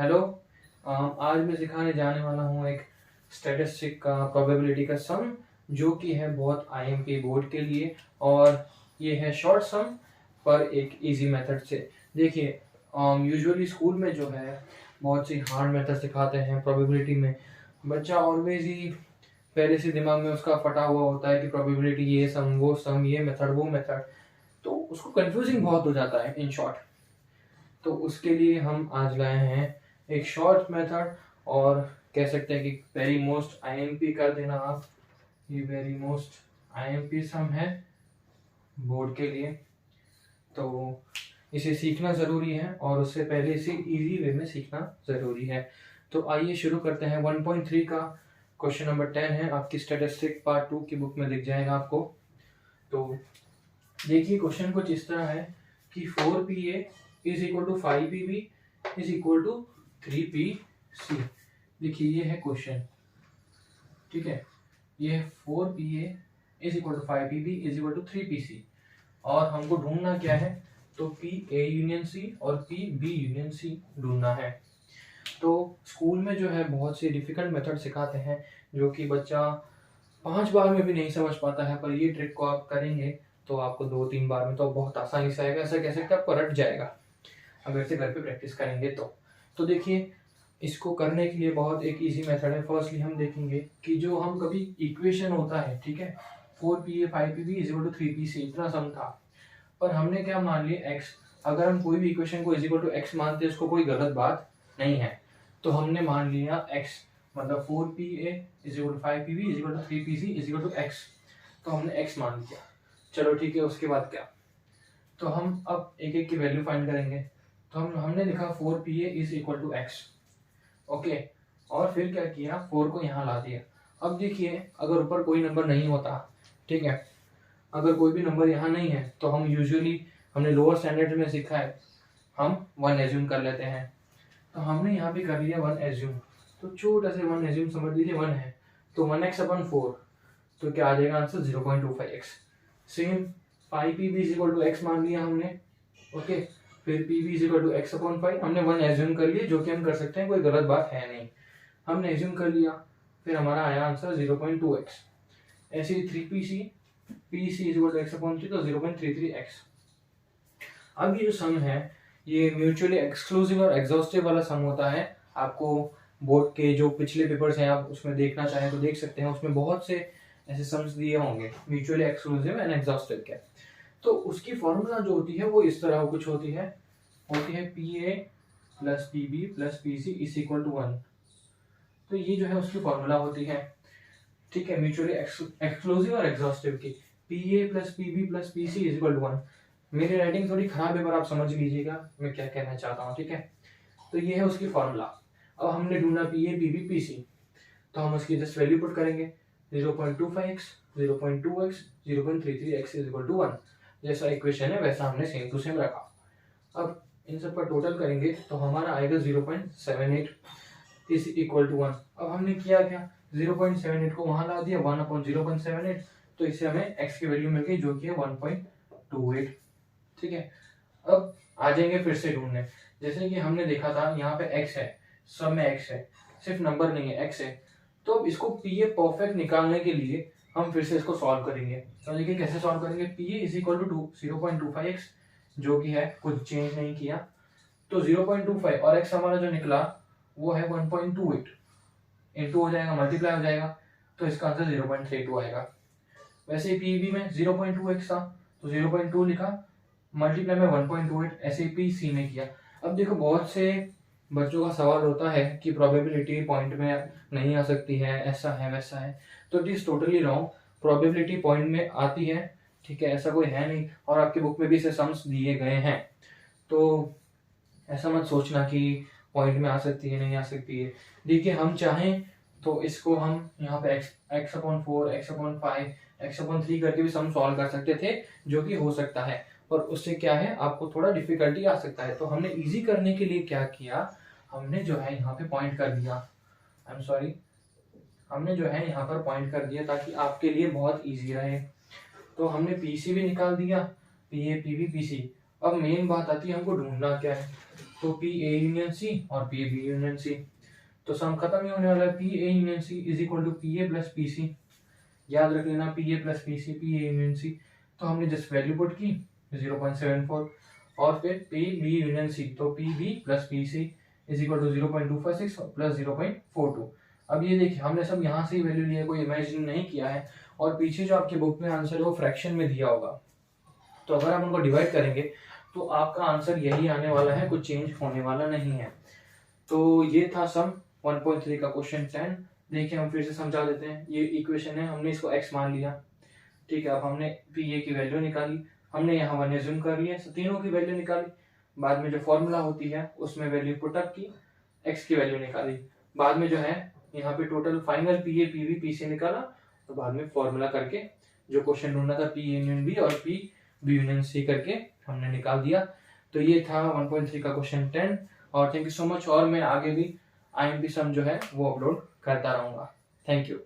Hello. आज मैं सिखाने जाने वाला हूँ एक स्टैटिस्टिक का प्रोबेबिलिटी का सम, जो कि है बहुत आईएमपी बोर्ड के लिए। और ये है शॉर्ट सम पर एक इजी मेथड से। देखिए, यूजुअली स्कूल में जो है बहुत सी हार्ड मेथड सिखाते हैं प्रोबेबिलिटी में। बच्चा ऑलवेज ही पहले से दिमाग में उसका फटा हुआ होता है कि प्रोबेबिलिटी ये सम, ये मेथड वो मेथड, तो उसको कंफ्यूजिंग बहुत हो जाता है इन शॉर्ट। तो उसके लिए हम आज लाए हैं एक शॉर्ट मेथड, और कह सकते हैं कि वेरी मोस्ट आईएमपी कर देना आप। ये वेरी मोस्ट आईएमपी सम है बोर्ड के लिए, तो इसे सीखना ज़रूरी है और उससे पहले इसे इजी वे में सीखना ज़रूरी है। तो आइए शुरू करते हैं। 1.3 का क्वेश्चन नंबर 10 है, आपकी स्टैटिस्टिक पार्ट 2 की बुक में दिख जाएगा आपको। तो देखिए, क्वेश्चन कुछ इस तरह है कि 4PA is equal to 5PB is equal to 3PC। देखिए, ये है क्वेश्चन, ठीक है। ये है 4PA is equal to 5PB is equal to 3PC, और हमको ढूंढना क्या है? तो PA यूनियन C और PB यूनियन C ढूंढना है। तो स्कूल में जो है बहुत से डिफिकल्ट मेथड सिखाते हैं, जो कि बच्चा 5 बार में भी नहीं समझ पाता है, पर ये ट्रिक को आप करेंगे तो आपको 2-3 बार में तो बहुत आसानी से आएगा। ऐसा कह सकते हैं आपको रट जाएगा अगर से घर पे प्रैक्टिस करेंगे तो देखिए, इसको करने के लिए बहुत एक इजी मेथड है। फर्स्टली हम देखेंगे कि जो हम कभी इक्वेशन होता है, ठीक है, 4PA 5PB is equal to 3PC, इतना सम था, पर हमने क्या मान लिया x। अगर हम कोई भी इक्वेशन को इज इक्वल टू x मानते हैं, उसको कोई गलत बात नहीं है। तो हमने मान लिया x, मतलब 4PA is equal to 5PB is equal to 3PC is equal to x। तो हमने x मान लिया। चलो ठीक है, उसके बाद क्या? तो हम अब एक एक की वैल्यू फाइंड करेंगे। तो हमने लिखा 4PA is equal to x, okay. और फिर क्या किया? 4 को यहाँ ला दिया। अब देखिए, अगर ऊपर कोई नंबर नहीं होता, ठीक है, अगर कोई भी नंबर यहाँ नहीं है, तो हम यूजुअली, हमने लोअर स्टैंडर्ड में सीखा है, हम 1 एज्यूम कर लेते हैं। तो हमने यहाँ पे कर लिया 1 एज्यूम। तो छोटा से 1 एज्यूम समझ लीजिए 1 है, तो 1x/4, तो क्या आ जाएगा answer? 0.25x। Same 5PB is equal to x मान लिया हमने, ओके। फिर PB is equal to x/5, हमने 1 एज्यूम कर लिया, जो कि हम कर सकते हैं, कोई गलत बात है नहीं, हमने एज्यूम कर लिया। फिर हमारा आया आंसर 0.2x। ऐसे ही 3PC, PC is equal to x/3, तो 0.33x। अब ये जो सम है, ये म्यूचुअली एक्सक्लूसिव और एग्जॉस्टिव वाला सम होता है। आपको बोर्ड के जो पिछले पेपर्स हैं, आप उसमें देखना चाहें तो देख सकते हैं, उसमें बहुत से ऐसे सम्स दिए होंगे म्यूचुअली एक्सक्लूसिव एंड एग्जॉस्टिव के। तो उसकी फॉर्मूला जो होती है वो इस तरह कुछ होती है PA plus PB plus PC is equal to 1। तो ये जो है उसकी फॉर्मूला होती है, ठीक है, म्यूचुअली एक्सक्लूसिव और एग्जॉस्टिव की। PA plus PB plus PC is equal to 1। मेरी राइटिंग थोड़ी खराब है, पर आप समझ लीजिएगा मैं क्या कहना चाहता हूँ, ठीक है। तो ये है उसकी फॉर्मूला। अब हमने ढूंढा PA PB PC, तो हम उसकी जस्ट वैल्यू पुट करेंगे। 0.25x, 0.2x, 0.33x is equal to 1। जैसा इक्वेशन है वैसा हमने सेम टू सेम रखा। अब इन सब का टोटल करेंगे तो हमारा आएगा 0.78 इज इक्वल टू 1। अब हमने किया क्या? 0.78 को वहां ला दिया, 1/0.78, तो इससे हमें x की वैल्यू मिल गई, जो कि है 1.28, ठीक है। अब आ जाएंगे फिर से ढूंढने। जैसे कि हमने देखा था यहाँ पे x है, सब में x है, सिर्फ नंबर नहीं है, x है। तो अब इसको PA परफेक्ट निकालने के लिए हम फिर से इसको सॉल्व करेंगे। तो देखिए कैसे सॉल्व करेंगे। PA is equal to 0.25x, जो कि है, कुछ चेंज नहीं किया, तो 0.25, और x हमारा जो निकला वो है 1.28, इंटू हो जाएगा, मल्टीप्लाई हो जाएगा, तो इसका आंसर 0.32 आएगा। वैसे ही PB में 0.2x था, तो 0.2 लिखा, मल्टीप्लाई में 1.28, ऐसे ही PC में किया। अब देखो, बहुत से बच्चों का सवाल होता है कि प्रोबेबिलिटी पॉइंट में नहीं आ सकती है, ऐसा है वैसा है, तो it is totally wrong. Probability point में आती है, ठीक है, ऐसा कोई है नहीं, और आपकी बुक में भी इसे सम्स दिए गए हैं। तो ऐसा मत सोचना कि पॉइंट में आ सकती है, नहीं आ सकती है। देखिए, हम चाहें तो इसको हम यहाँ पे x/4, x/5, x/3 करके भी सम सॉल्व कर सकते थे, जो कि हो सकता है, पर उससे क्या है, आपको थोड़ा डिफिकल्टी आ सकता है। तो हमने इजी करने के लिए क्या किया, हमने जो है यहाँ पे पॉइंट कर दिया, आई एम सॉरी, हमने जो है यहाँ पर पॉइंट कर दिया ताकि आपके लिए बहुत इजी रहे। तो हमने PC भी निकाल दिया, PA PB PC। अब मेन बात आती है, हमको ढूंढना क्या है। तो पी ए यूनियन सी और पी बी यूनियन सी। तो सम खत्म ही होने वाला है, P A union C is equal to P A plus P C. याद रख लेना P A plus P C, P A union C. तो हमने जस्ट वैल्यू पुट की 0.74 और फिर पी बी यूनियन सी, तो P B plus P C is equal to 0.256 plus 0.42। अब ये देखिए हमने सब यहाँ से ही वैल्यू लिया, कोई इमेजिन नहीं किया है। और पीछे जो आपके बुक में आंसर है वो फ्रैक्शन में दिया होगा, तो अगर आप उनको डिवाइड करेंगे तो आपका आंसर यही आने वाला है, कुछ चेंज होने वाला नहीं है। तो ये था सम 1.3 का क्वेश्चन 10। देखिए हम फिर से समझा देते हैं। ये इक्वेशन है, हमने इसको x मान लिया, ठीक है। अब हमने पी ए की वैल्यू निकाली, हमने यहाँ 1 एज्यूम कर लिया, तीनों की वैल्यू निकाली। बाद में जो फॉर्मूला होती है उसमें वैल्यू पुटअप की, x की वैल्यू निकाली। बाद में जो है यहाँ पे total final P A P B P C निकाला। तो बाद में फॉर्मूला करके जो क्वेश्चन ढूंढना था पी यूनियन बी और पी बी यूनियन सी करके हमने निकाल दिया। तो ये था 1.3 का क्वेश्चन 10। और थैंक यू सो मच। और मैं आगे भी IMP सम जो है वो अपलोड करता रहूंगा। Thank you.